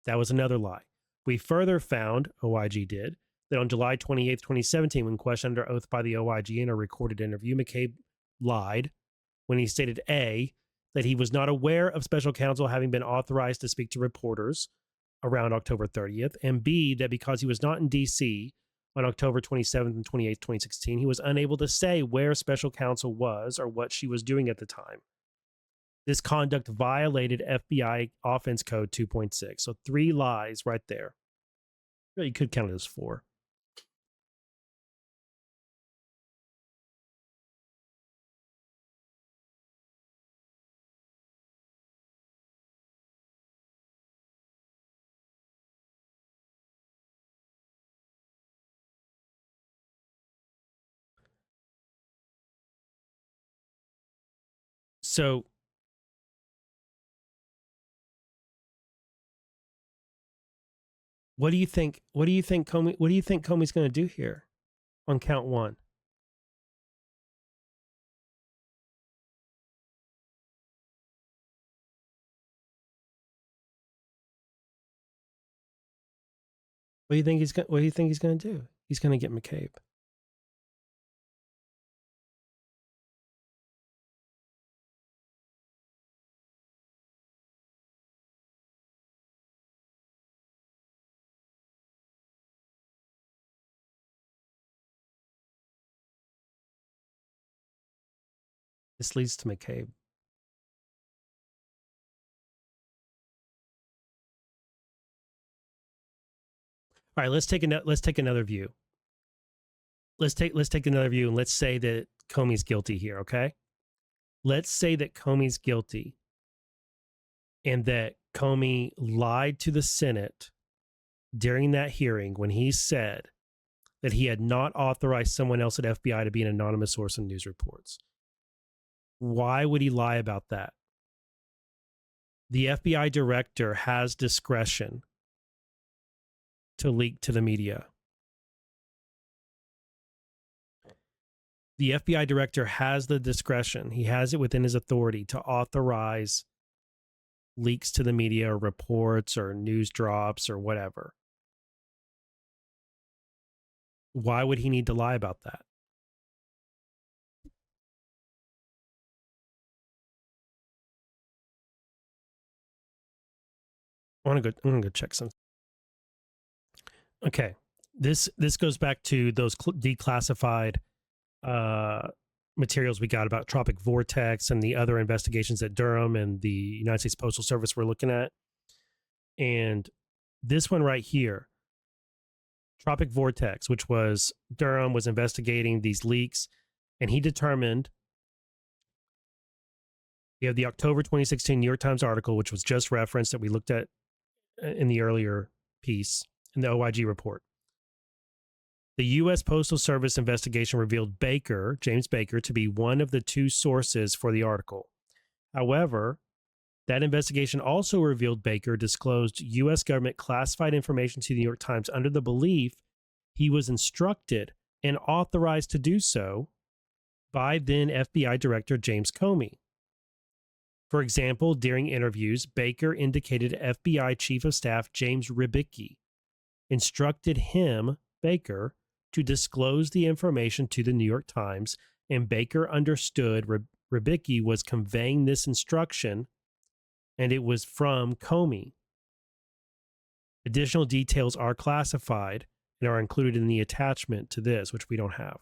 That was another lie. We further found, OIG did, that on July 28th, 2017, when questioned under oath by the OIG in a recorded interview, McCabe lied when he stated A, that he was not aware of special counsel having been authorized to speak to reporters around October 30th, and B, that because he was not in D.C. on October 27th and 28th, 2016, he was unable to say where special counsel was or what she was doing at the time. This conduct violated FBI Offense Code 2.6. So 3 lies right there. Well, you could count it as 4. So what do you think Comey's going to do here on count 1? What do you think he's going to do? He's going to get McCabe. This leads to McCabe. All right, let's take another view. Let's take another view, and let's say that Comey's guilty here, okay? Let's say that Comey's guilty and that Comey lied to the Senate during that hearing when he said that he had not authorized someone else at FBI to be an anonymous source in news reports. Why would he lie about that? The FBI director has discretion to leak to the media. The FBI director has the discretion. He has it within his authority to authorize leaks to the media or reports or news drops or whatever. Why would he need to lie about that? I'm gonna go check some. Okay, this goes back to those declassified materials we got about Tropic Vortex and the other investigations that Durham and the United States Postal Service were looking at. And this one right here, Tropic Vortex, which was Durham was investigating these leaks, and he determined. We have the October 2016 New York Times article, which was just referenced that we looked at in the earlier piece in the OIG report. The U.S. Postal Service investigation revealed James Baker, to be one of the two sources for the article. However, that investigation also revealed Baker disclosed U.S. government classified information to the New York Times under the belief he was instructed and authorized to do so by then FBI Director James Comey. For example, during interviews, Baker indicated FBI Chief of Staff James Rybicki instructed him, Baker, to disclose the information to the New York Times, and Baker understood Rybicki was conveying this instruction, and it was from Comey. Additional details are classified and are included in the attachment to this, which we don't have.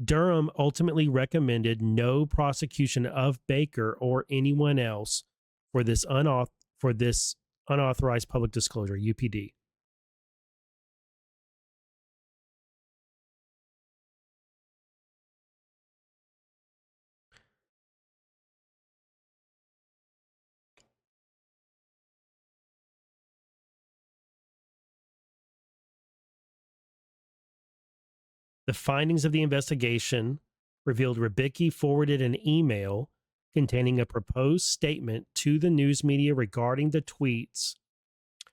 Durham ultimately recommended no prosecution of Baker or anyone else for this unauthorized public disclosure, UPD. The findings of the investigation revealed Rybicki forwarded an email containing a proposed statement to the news media regarding the tweets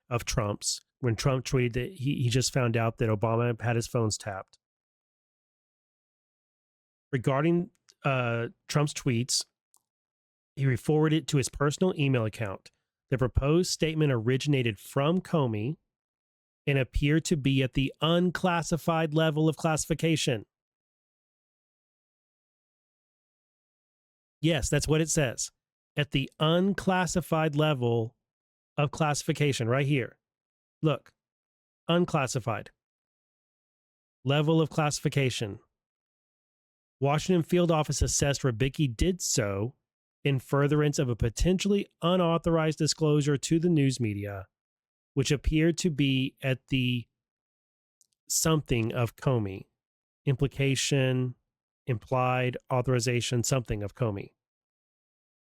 of Trump's, when Trump tweeted that he just found out that Obama had his phones tapped. Regarding Trump's tweets, he forwarded it to his personal email account. The proposed statement originated from Comey and appear to be at the unclassified level of classification. Yes, that's what it says. At the unclassified level of classification, right here. Look, unclassified. Level of classification. Washington field office assessed Rybicki did so in furtherance of a potentially unauthorized disclosure to the news media, which appeared to be at the something of Comey. Implication, implied, authorization, something of Comey.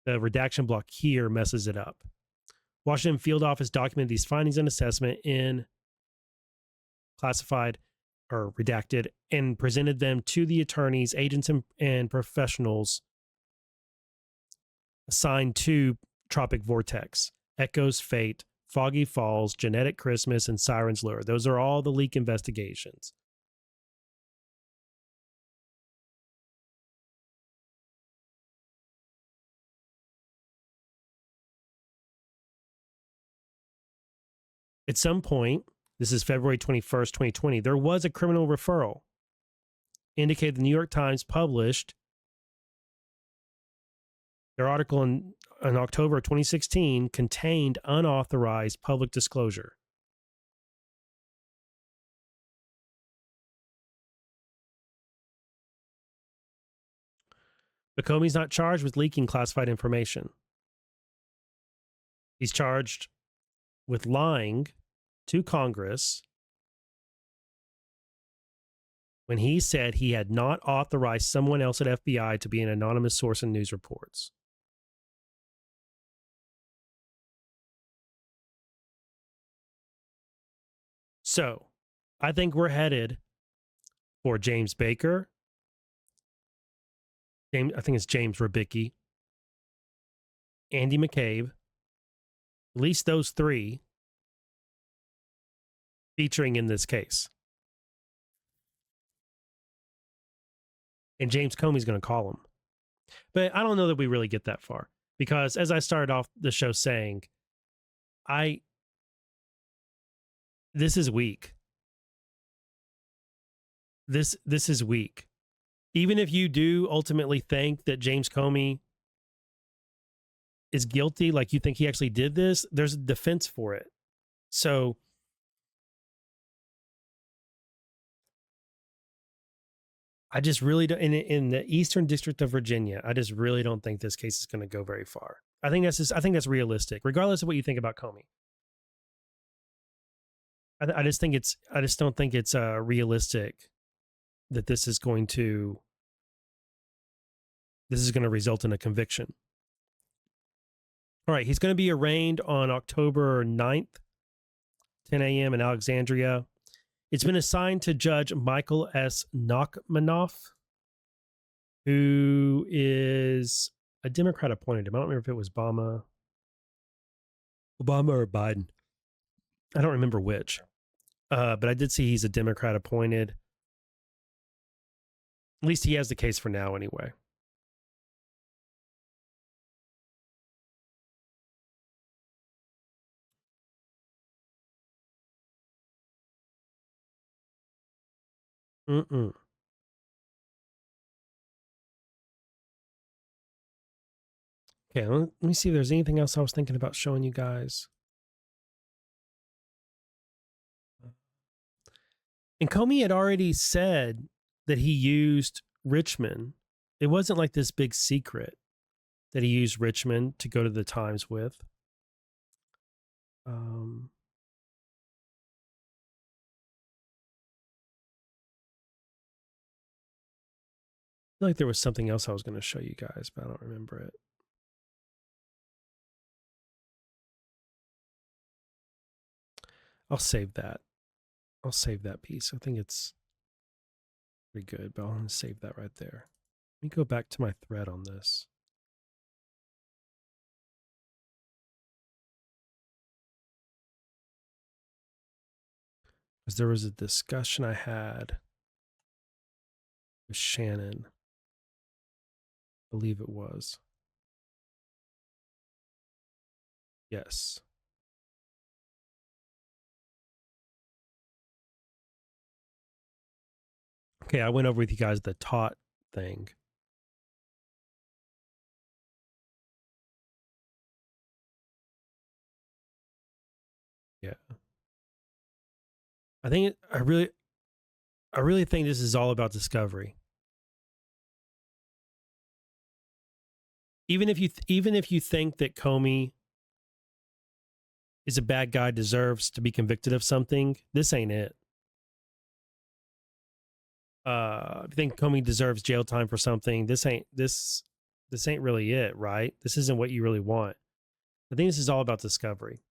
The redaction block here messes it up. Washington field office documented these findings and assessment in classified or redacted and presented them to the attorneys, agents, and professionals assigned to Tropic Vortex, Echo's Fate, Foggy Falls, Genetic Christmas, and Siren's Lure. Those are all the leak investigations. At some point, this is February 21st, 2020, there was a criminal referral. Indicated the New York Times published their article in October 2016 contained unauthorized public disclosure. But Comey's not charged with leaking classified information. He's charged with lying to Congress when he said he had not authorized someone else at FBI to be an anonymous source in news reports. So, I think we're headed for James Baker. I think it's James Rybicki, Andy McCabe, at least those three featuring in this case. And James Comey's going to call him. But I don't know that we really get that far because as I started off the show saying, this is weak. This is weak. Even if you do ultimately think that James Comey is guilty, like you think he actually did this, there's a defense for it. So I just really don't, in the Eastern District of Virginia, I just really don't think this case is going to go very far. I think that's realistic, regardless of what you think about Comey. I just don't think it's realistic that this is going to result in a conviction. All right, he's going to be arraigned on October 9th, 10 a.m. in Alexandria. It's been assigned to Judge Michael S. Nachmanoff, who is a Democrat appointed him. I don't remember if it was Obama or Biden. I don't remember which. But I did see he's a Democrat appointed. At least he has the case for now anyway. Okay, let me see if there's anything else I was thinking about showing you guys. And Comey had already said that he used Richmond. It wasn't like this big secret that he used Richmond to go to the Times with. I feel like there was something else I was going to show you guys, but I don't remember it. I'll save that. I'll save that piece. I think it's pretty good, but I'll save that right there. Let me go back to my thread on this. Because there was a discussion I had with Shannon. I believe it was. Yes. Okay, I went over with you guys the taught thing. Yeah. I really think this is all about discovery. Even if you think that Comey is a bad guy, deserves to be convicted of something, this ain't it. If you think Comey deserves jail time for something, this ain't really it, right? This isn't what you really want. I think this is all about discovery.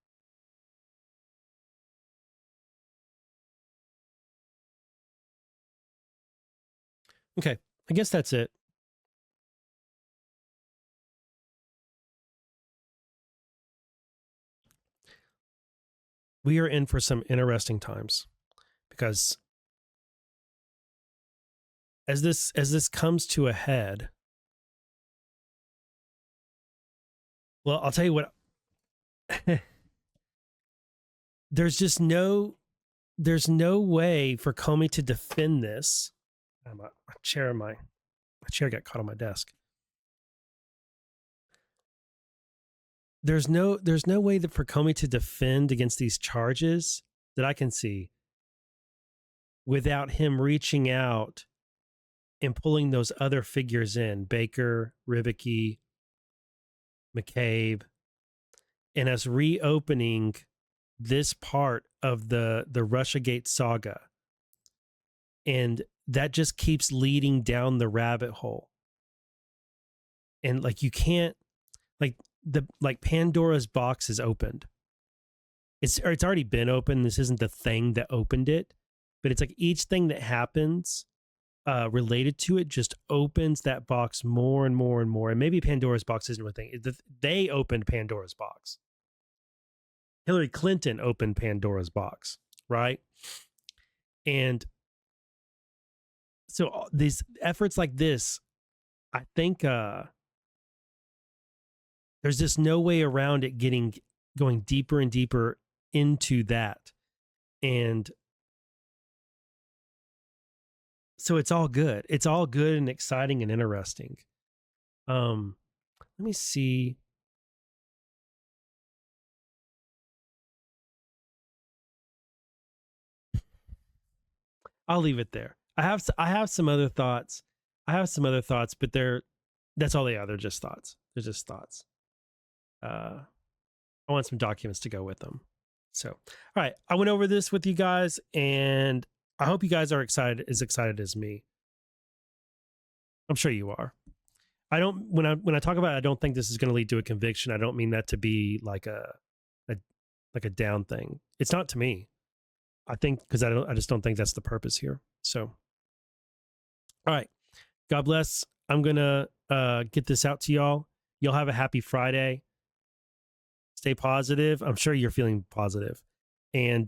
Okay, I guess that's it. We are in for some interesting times because as this comes to a head, well, I'll tell you what. There's no way for Comey to defend this. My chair got caught on my desk. There's no way that for Comey to defend against these charges that I can see without him reaching out and pulling those other figures in, Baker, Rybicki, McCabe, and us reopening this part of the Russiagate saga, and that just keeps leading down the rabbit hole. And like you can't, like Pandora's box is opened. It's already been open. This isn't the thing that opened it, but it's like each thing that happens related to it just opens that box more and more and more. And maybe Pandora's box isn't a thing. They opened Pandora's box. Hillary Clinton opened Pandora's box, right? And so these efforts like this, I think there's just no way around it going deeper and deeper into that. And so it's all good. It's all good and exciting and interesting. Let me see. I'll leave it there. I have some other thoughts. But that's all they are. They're just thoughts. They're just thoughts. I want some documents to go with them. So, all right, I went over this with you guys, and I hope you guys are excited as me. I'm sure you are. I don't when I talk about it, I don't think this is going to lead to a conviction. I don't mean that to be like a down thing. It's not to me. I think because I just don't think that's the purpose here. So, all right, God bless. I'm gonna get this out to y'all. Y'all have a happy Friday. Stay positive. I'm sure you're feeling positive, and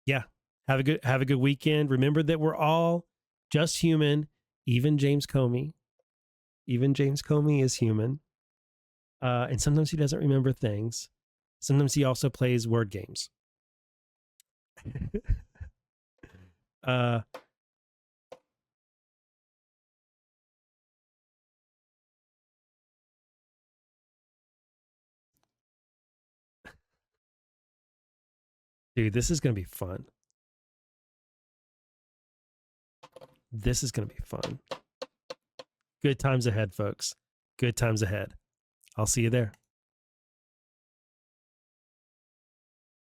yeah, have a good weekend. Remember that we're all just human. Even James Comey. Even James Comey is human, and sometimes he doesn't remember things. Sometimes he also plays word games. Dude, this is going to be fun. This is going to be fun. Good times ahead, folks. Good times ahead. I'll see you there.